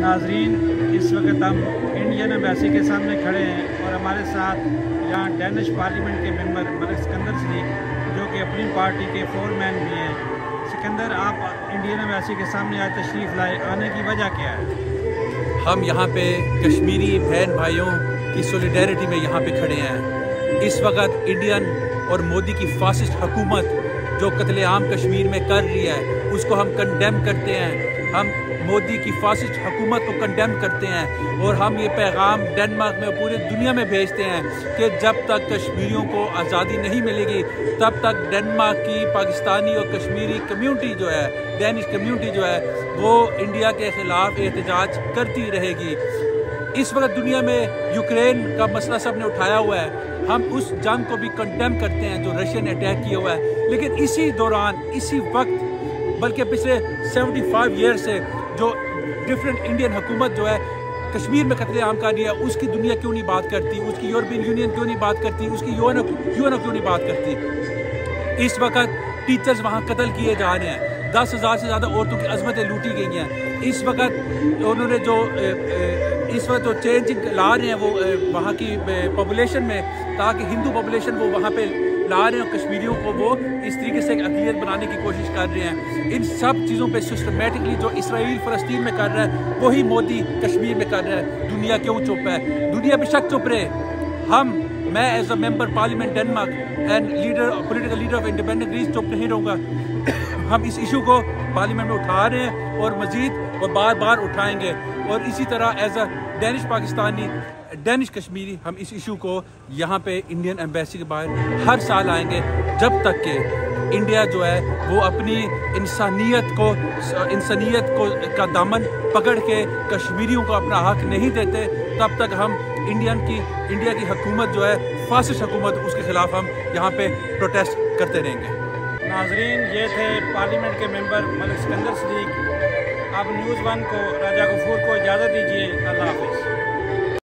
ناظرین، اس وقت ہم انڈین ایمبیسی کے سامنے کھڑے ہیں اور ہمارے ساتھ یہاں ڈینش پارلیمنٹ کے ممبر ملک سکندر صدیق جو کہ اپنی پارٹی کے فور مین بھی ہیں۔ سکندر، آپ انڈین ایمبیسی کے سامنے آج تشریف لائے، آنے کی وجہ کیا ہے؟ ہم یہاں پہ کشمیری بہن بھائیوں کی سولیڈیرٹی میں یہاں پہ کھڑے ہیں۔ اس وقت انڈین اور مودی کی فاسسٹ حکومت جو قتل عام کشمیر میں کر رہی ہے اس کو ہم کنڈیم کرتے ہیں۔ ہم مودی کی فاسسٹ حکومت کو کنڈیم کرتے ہیں اور ہم یہ پیغام ڈنمارک میں پورے دنیا میں بھیجتے ہیں کہ جب تک کشمیریوں کو آزادی نہیں ملے گی تب تک ڈنمارک کی پاکستانی اور کشمیری کمیونٹی جو ہے، ڈینش کمیونٹی جو ہے، وہ انڈیا کے خلاف احتجاج کرتی رہے گی۔ اس وقت دنیا میں یوکرین کا مسئلہ سب نے اٹھایا ہوا ہے، ہم اس جنگ کو بھی کنڈیم کرتے ہیں جو رشیا نے اٹیک کیا ہوا ہے، لیکن اسی دوران، اسی وقت، بلکہ پچھلے 75 ایئر سے جو ڈفرینٹ انڈین حکومت جو ہے کشمیر میں قتل عام کر رہی ہے، اس کی دنیا کیوں نہیں بات کرتی، اس کی یورپین یونین کیوں نہیں بات کرتی، اس کی یو این او کیوں نہیں بات کرتی۔ اس وقت ٹیچرز وہاں قتل کیے جا رہے ہیں، 10,000 سے زیادہ عورتوں کی عصمتیں لوٹی گئی ہیں۔ اس وقت انہوں نے جو چینج لا رہے ہیں وہ وہاں کی پاپولیشن میں، تاکہ ہندو پاپولیشن وہ وہاں پہ لا رہے ہیں اور کشمیریوں کو وہ اس طریقے سے اقلیت بنانے کی کوشش کر رہے ہیں۔ ان سب چیزوں پہ سسٹمیٹکلی جو اسرائیل فلسطین میں کر رہا ہے وہی مودی کشمیر میں کر رہا ہے۔ دنیا کیوں چپ ہے؟ دنیا بے شک چپ رہے۔ میں as a member parliament Denmark and political leader of independent Greens چپ نہیں رہوں گا۔ ہم اس ایشو کو پارلیمنٹ میں اٹھا رہے ہیں اور مزید اور بار بار اٹھائیں گے، اور اسی طرح as a Danish Pakistani, Danish Kashmiri, ہم اس ایشو کو یہاں پہ انڈین ایمبیسی کے باہر ہر سال آئیں گے جب تک کہ انڈیا جو ہے وہ اپنی انسانیت کو کا دامن پکڑ کے کشمیریوں کو اپنا حق نہیں دیتے۔ تب تک ہم انڈیا کی حکومت جو ہے فاسسٹ حکومت، اس کے خلاف ہم یہاں پہ پروٹیسٹ کرتے رہیں گے۔ ناظرین، یہ تھے پارلیمنٹ کے ممبر ملک سکندر صدیق۔ اب نیوز 1 کو راجہ غفور کو اجازت دیجیے۔ اللہ حافظ۔